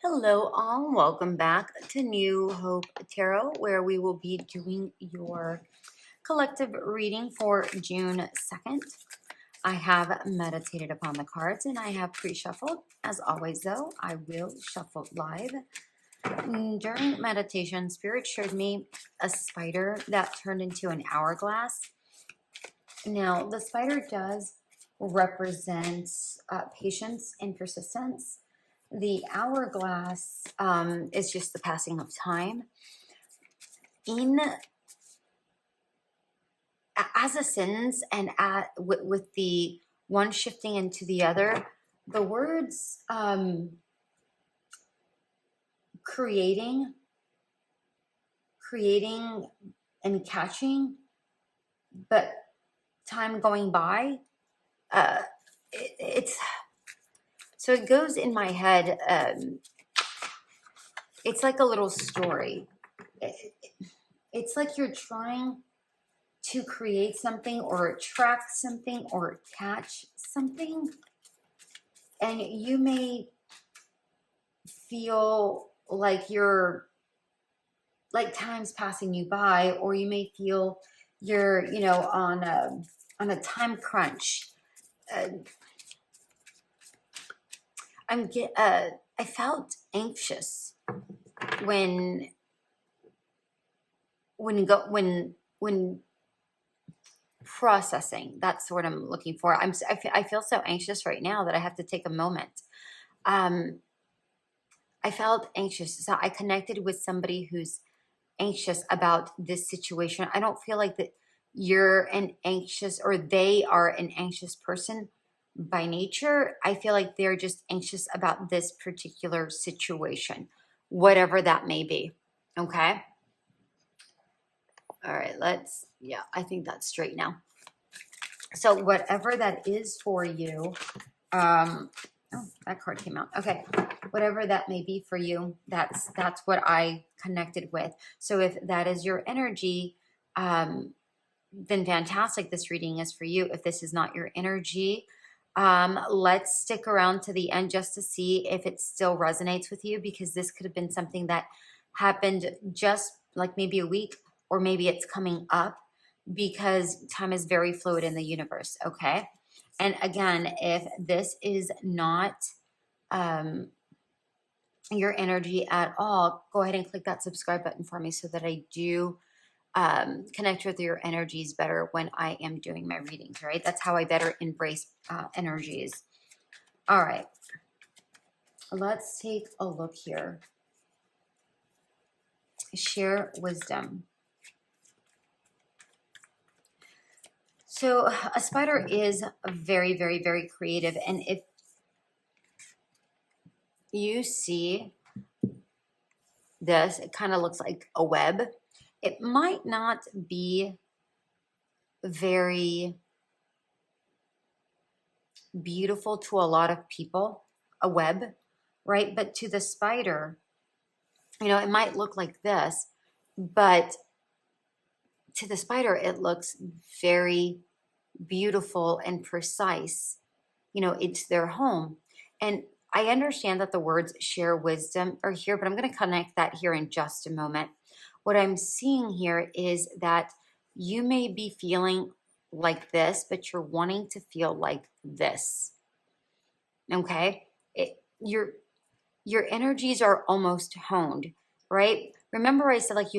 Hello, all. Welcome back to New Hope Tarot, where we will be doing your collective reading for June 2nd. I have meditated upon the cards and I have pre-shuffled. As always, though, I will shuffle live. During meditation, Spirit showed me a spider that turned into an hourglass. Now, the spider does represent patience and persistence. The hourglass is just the passing of time. As ascends and with the one shifting into the other, the words creating and catching, but time going by, it's so it goes in my head. It's like a little story. It's like you're trying to create something or attract something or catch something, and you may feel like you're like time's passing you by, or you may feel you're on a time crunch. I felt anxious when processing. That's what I'm looking for. I feel so anxious right now that I have to take a moment. I felt anxious, so I connected with somebody who's anxious about this situation. I don't feel like that you're an anxious or they are an anxious person by nature. I feel like they're just anxious about this particular situation, whatever that may be. Okay. All right, I think that's straight now. So whatever that is for you, oh, that card came out. Okay, whatever that may be for you, that's what I connected with. So if that is your energy, then fantastic. This reading is for you. If this is not your energy, let's stick around to the end just to see if it still resonates with you, because this could have been something that happened just like maybe a week, or maybe it's coming up, because time is very fluid in the universe. Okay. And again, if this is not your energy at all, go ahead and click that subscribe button for me so that I do connect with your energies better when I am doing my readings, right? That's how I better embrace energies. All right. Let's take a look here. Share wisdom. So a spider is very, very, very creative. And if you see this, it kind of looks like a web. It might not be very beautiful to a lot of people, a web, right? But to the spider, it might look like this, but to the spider, it looks very beautiful and precise. It's their home. And I understand that the words share wisdom are here, but I'm going to connect that here in just a moment. What I'm seeing here is that you may be feeling like this, but you're wanting to feel like this. Okay? Your energies are almost honed, right? Remember I said, like,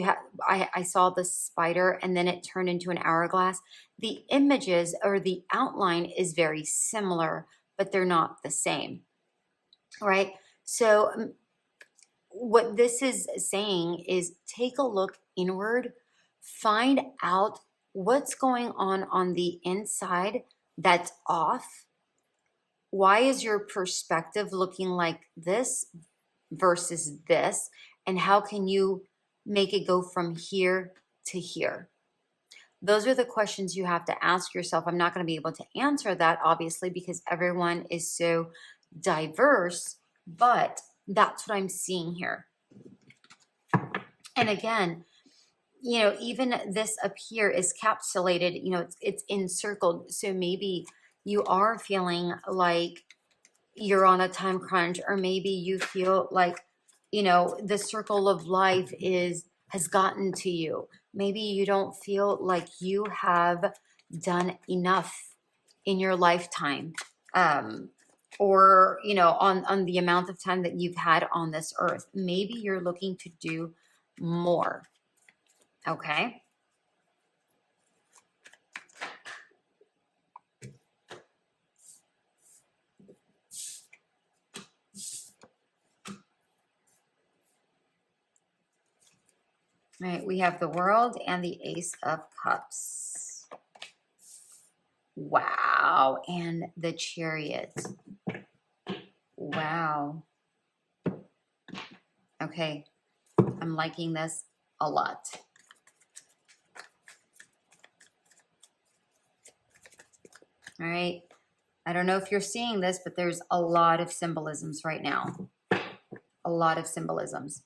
I saw the spider and then it turned into an hourglass. The images or the outline is very similar, but they're not the same, right? So what this is saying is take a look inward, find out what's going on the inside that's off. Why is your perspective looking like this versus this? And how can you make it go from here to here? Those are the questions you have to ask yourself. I'm not going to be able to answer that, obviously, because everyone is so diverse, but that's what I'm seeing here. And again, even this up here is capsulated, it's encircled. So maybe you are feeling like you're on a time crunch, or maybe you feel like you know, the circle of life has gotten to you. Maybe you don't feel like you have done enough in your lifetime, um, or you know, on the amount of time that you've had on this earth. Maybe you're looking to do more. Okay. All right, we have the World and the Ace of Cups. Wow, and the Chariot. Wow. Okay, I'm liking this a lot. All right, I don't know if you're seeing this, but there's a lot of symbolisms right now. A lot of symbolisms.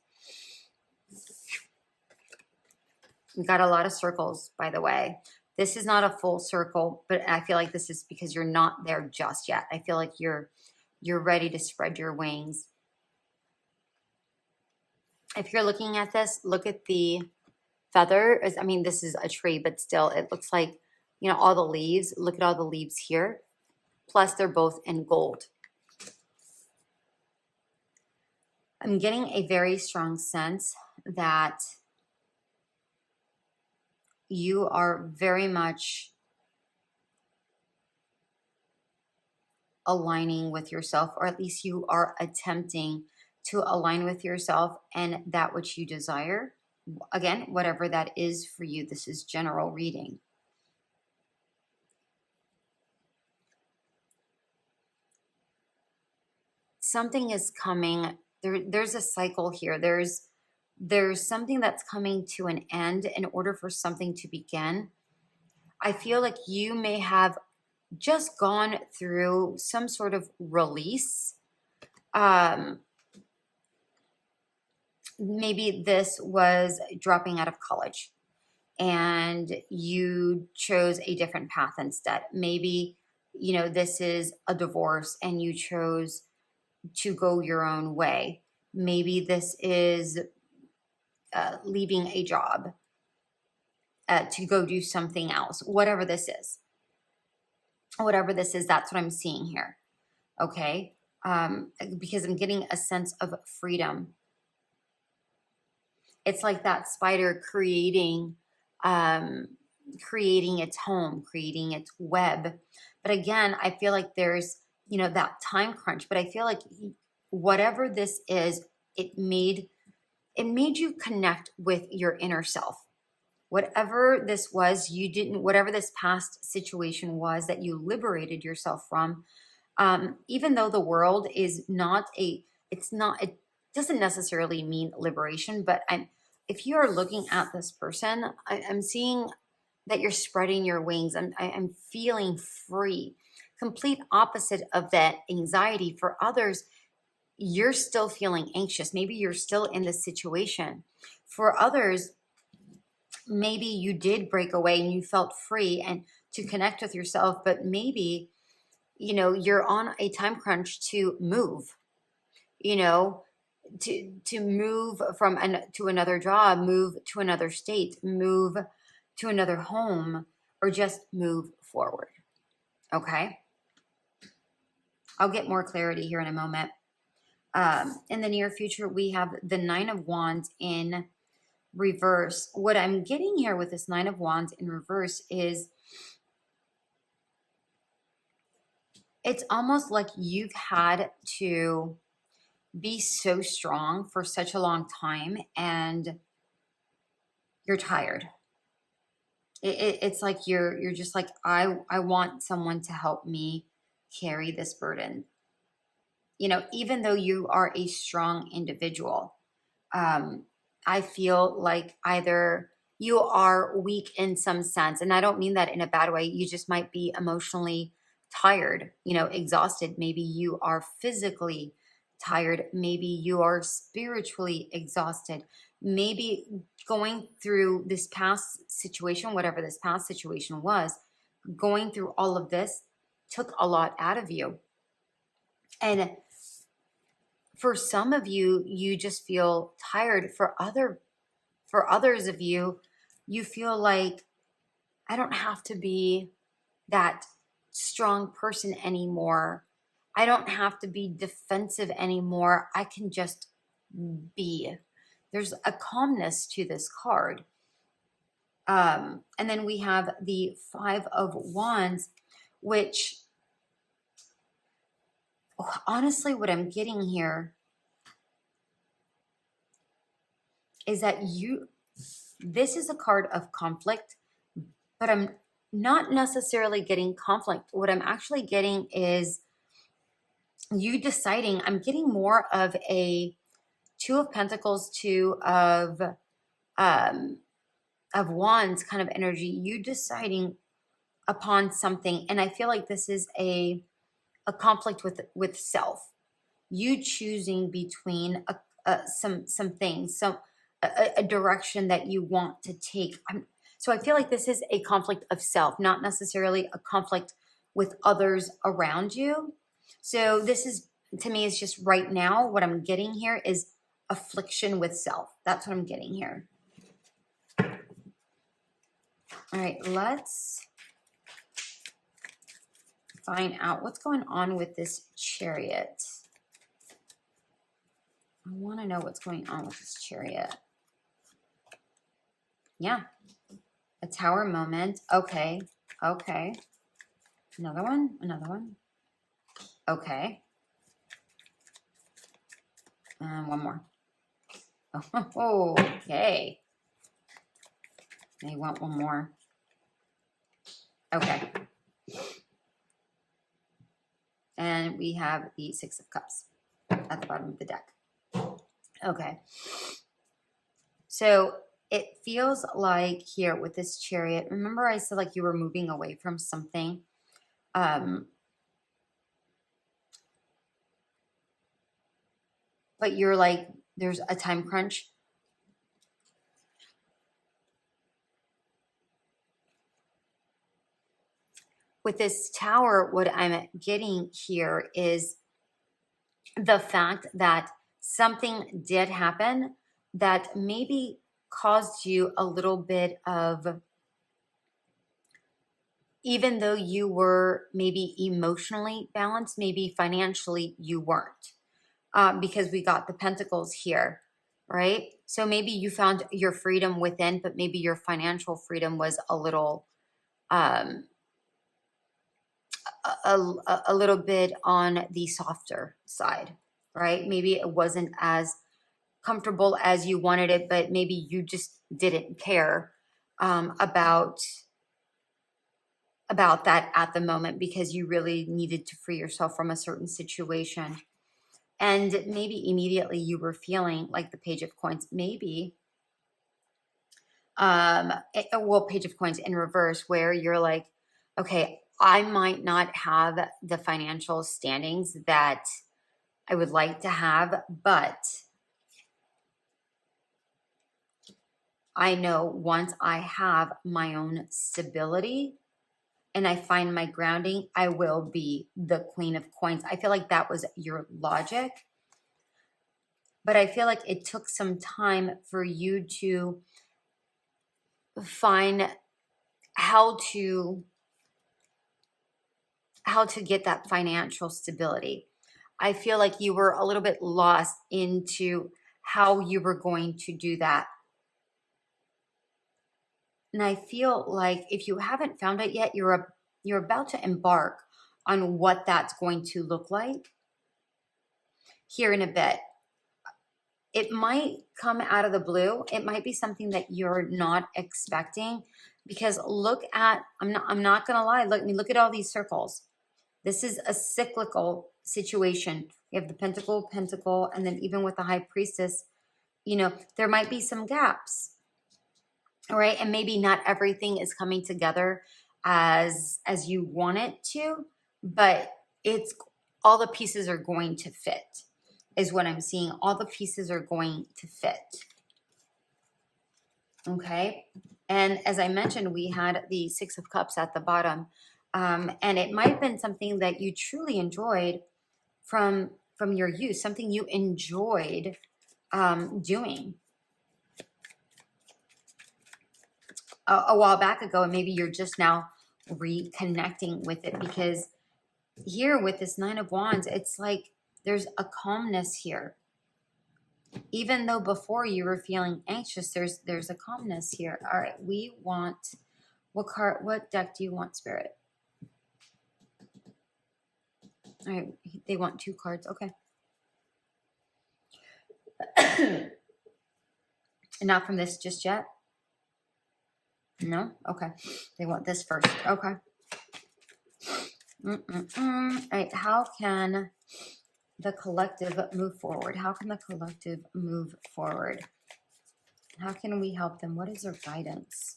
We got a lot of circles, by the way. This is not a full circle, but I feel like this is because you're not there just yet. I feel like you're ready to spread your wings. If you're looking at this, look at the feather. I mean, this is a tree, but still, it looks like, you know, all the leaves. Look at all the leaves here. Plus, they're both in gold. I'm getting a very strong sense that you are very much aligning with yourself, or at least you are attempting to align with yourself and that which you desire. Again, whatever that is for you, this is general reading. Something is coming. There's a cycle here. There's something that's coming to an end in order for something to begin. I feel like you may have just gone through some sort of release. Maybe this was dropping out of college and you chose a different path instead. Maybe, you know, this is a divorce and you chose to go your own way. Maybe this is leaving a job to go do something else. Whatever this is, that's what I'm seeing here. Okay. Because I'm getting a sense of freedom. It's like that spider creating its home, creating its web. But again, I feel like there's, you know, that time crunch, but I feel like whatever this is, it made you connect with your inner self. Whatever this was, whatever this past situation was that you liberated yourself from, even though the world is it doesn't necessarily mean liberation, but if you are looking at this person, I'm seeing that you're spreading your wings. I'm feeling free. Complete opposite of that anxiety. For others, you're still feeling anxious. Maybe you're still in this situation. For others, maybe you did break away and you felt free and to connect with yourself, but maybe, you know, you're on a time crunch to move, you know, to move to another job, move to another state, move to another home, or just move forward. Okay. I'll get more clarity here in a moment. In the near future, we have the Nine of Wands in reverse. What I'm getting here with this Nine of Wands in reverse is it's almost like you've had to be so strong for such a long time and you're tired. It's like you're just like, I want someone to help me carry this burden. You know, even though you are a strong individual, I feel like either you are weak in some sense, and I don't mean that in a bad way. You just might be emotionally tired, you know, exhausted. Maybe you are physically tired. Maybe you are spiritually exhausted. Maybe going through this past situation, whatever this past situation was, going through all of this took a lot out of you. And for some of you, you just feel tired. For others of you, you feel like I don't have to be that strong person anymore. I don't have to be defensive anymore. I can just be. There's a calmness to this card. And then we have the Five of Wands, which honestly, what I'm getting here is that this is a card of conflict, but I'm not necessarily getting conflict. What I'm actually getting is you deciding. I'm getting more of a Two of Pentacles, Two of Wands kind of energy. You deciding upon something, and I feel like this is a conflict with self. You choosing between some things, a direction that you want to take. So I feel like this is a conflict of self, not necessarily a conflict with others around you. So this is, to me, is just right now what I'm getting here is affliction with self. That's what I'm getting here. All right, let's find out what's going on with this Chariot. I want to know what's going on with this Chariot. Yeah. A Tower moment. Okay. Okay. Another one. Another one. Okay. And one more. Oh, okay. They want one more. Okay. And we have the Six of Cups at the bottom of the deck. Okay. So it feels like here with this Chariot, remember I said like you were moving away from something. But you're like, there's a time crunch. With this Tower, what I'm getting here is the fact that something did happen that maybe caused you a little bit of, even though you were maybe emotionally balanced, maybe financially you weren't, because we got the Pentacles here, right? So maybe you found your freedom within, but maybe your financial freedom was a little, a little bit on the softer side, right? Maybe it wasn't as comfortable as you wanted it, but maybe you just didn't care about that at the moment because you really needed to free yourself from a certain situation. And maybe immediately you were feeling like the Page of Coins, maybe, Page of Coins in reverse, where you're like, okay, I might not have the financial standings that I would like to have, but I know once I have my own stability and I find my grounding, I will be the Queen of Coins. I feel like that was your logic. But I feel like it took some time for you to find how to get that financial stability. I feel like you were a little bit lost into how you were going to do that. And I feel like if you haven't found it yet, you're about to embark on what that's going to look like here in a bit. It might come out of the blue. It might be something that you're not expecting, because look at, I'm not going to lie. Look at all these circles. This is a cyclical situation. You have the Pentacle, and then even with the High Priestess, there might be some gaps. All right. And maybe not everything is coming together as you want it to, but it's all the pieces are going to fit, is what I'm seeing. All the pieces are going to fit. Okay. And as I mentioned, we had the Six of Cups at the bottom. And it might have been something that you truly enjoyed from from your youth, something you enjoyed doing a while back ago, and maybe you're just now reconnecting with it, because here with this Nine of Wands, it's like there's a calmness here. Even though before you were feeling anxious, there's a calmness here. All right, we want, what deck do you want, Spirit? All right, they want 2 cards. Okay. Not from this just yet? No? Okay. They want this first. Okay. All right, how can the collective move forward? How can the collective move forward? How can we help them? What is their guidance?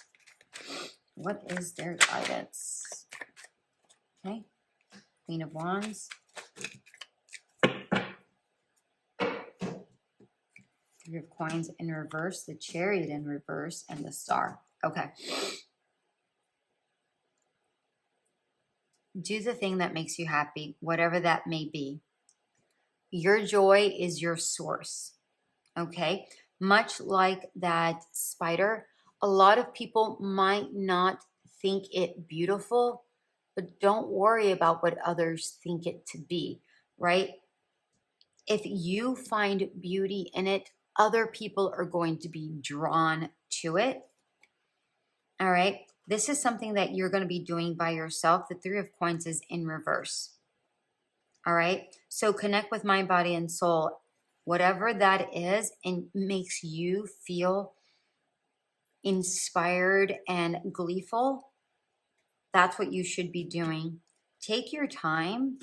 What is their guidance? Okay. Queen of Wands. 3 of Coins in reverse, the Chariot in reverse, and the Star. Okay. Do the thing that makes you happy, whatever that may be. Your joy is your source. Okay. Much like that spider, a lot of people might not think it beautiful, but don't worry about what others think it to be, right? If you find beauty in it, other people are going to be drawn to it. All right. This is something that you're going to be doing by yourself. The 3 of Coins is in reverse. All right. So connect with mind, body, and soul. Whatever that is, and makes you feel inspired and gleeful, that's what you should be doing. Take your time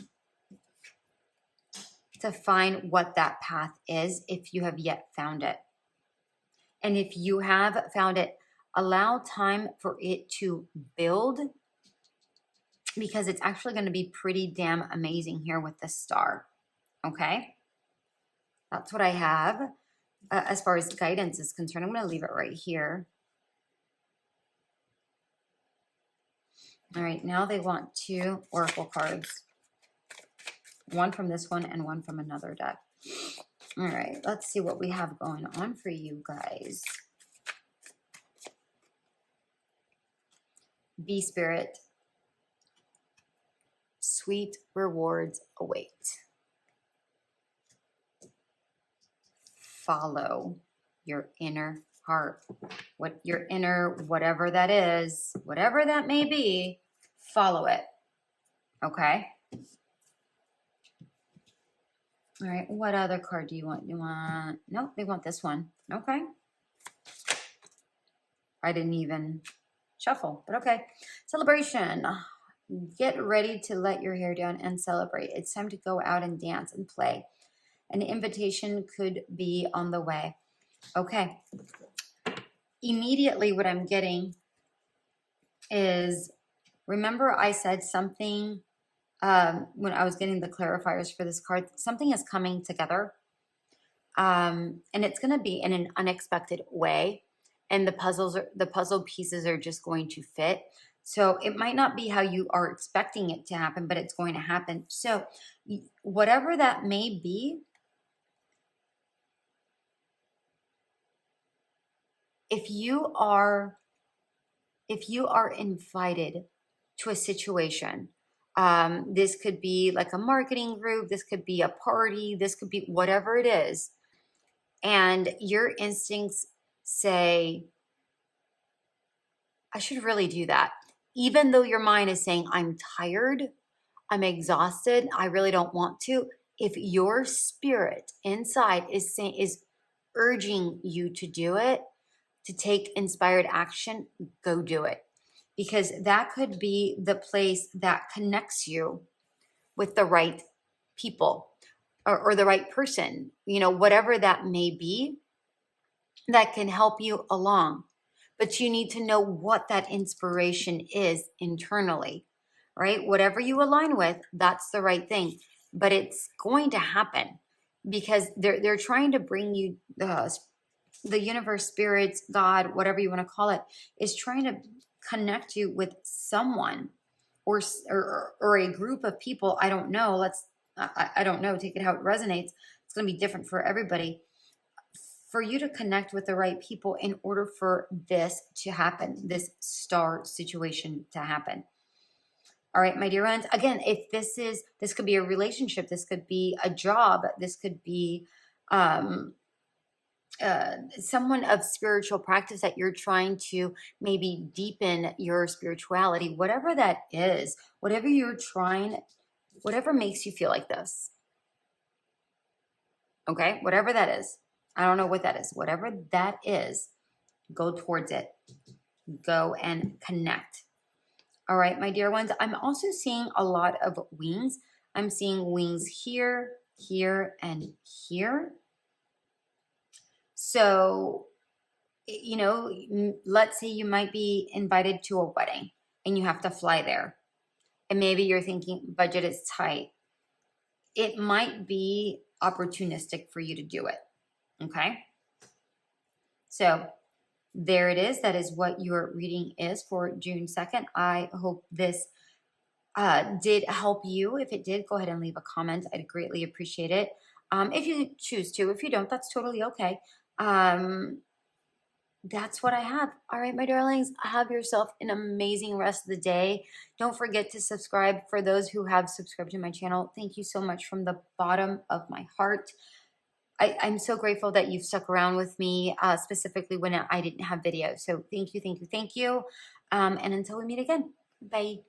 to find what that path is if you have yet found it. And if you have found it, allow time for it to build, because it's actually going to be pretty damn amazing here with the Star. Okay? That's what I have as far as guidance is concerned. I'm going to leave it right here. All right, now they want 2 oracle cards. One from this one and one from another deck. All right, let's see what we have going on for you guys. Be Spirit. Sweet rewards await. Follow your inner heart. What your inner, whatever that is, whatever that may be, follow it. Okay? All right, what other card do you want? Nope, they want this one. Okay. I didn't even shuffle, but okay. Celebration. Get ready to let your hair down and celebrate. It's time to go out and dance and play. An invitation could be on the way. Okay. Immediately what I'm getting is, remember I said something when I was getting the clarifiers for this card, something is coming together. And it's going to be in an unexpected way. And the puzzle pieces are just going to fit. So it might not be how you are expecting it to happen, but it's going to happen. So whatever that may be, if you are invited to a situation, this could be like a marketing group, this could be a party, this could be whatever it is, and your instincts say, I should really do that. Even though your mind is saying, I'm tired, I'm exhausted, I really don't want to. If your spirit inside is saying, is urging you to do it, to take inspired action, go do it. Because that could be the place that connects you with the right people or the right person, whatever that may be, that can help you along. But you need to know what that inspiration is internally, right? Whatever you align with, that's the right thing. But it's going to happen because they're trying to bring you, the universe, spirits, God, whatever you want to call it, is trying to connect you with someone or a group of people. I don't know. I don't know, take it how it resonates. It's going to be different for everybody. For you to connect with the right people in order for this to happen, this star situation to happen. All right, my dear ones. Again, if this could be a relationship, this could be a job, this could be um, someone of spiritual practice that you're trying to maybe deepen your spirituality, whatever that is, whatever you're trying, whatever makes you feel like this. Okay, whatever that is. I don't know what that is. Whatever that is, go towards it. Go and connect. All right, my dear ones. I'm also seeing a lot of wings. I'm seeing wings here, here, and here. So, you know, let's say you might be invited to a wedding and you have to fly there. And maybe you're thinking budget is tight. It might be opportunistic for you to do it. Okay. So there it is. That is what your reading is for June 2nd. I hope this did help you. If it did, go ahead and leave a comment. I'd greatly appreciate it. If you choose to. If you don't, that's totally okay. That's what I have. All right, my darlings, have yourself an amazing rest of the day. Don't forget to subscribe. For those who have subscribed to my channel, thank you so much from the bottom of my heart. I'm so grateful that you've stuck around with me, specifically when I didn't have videos. So thank you, thank you, thank you. And until we meet again, bye.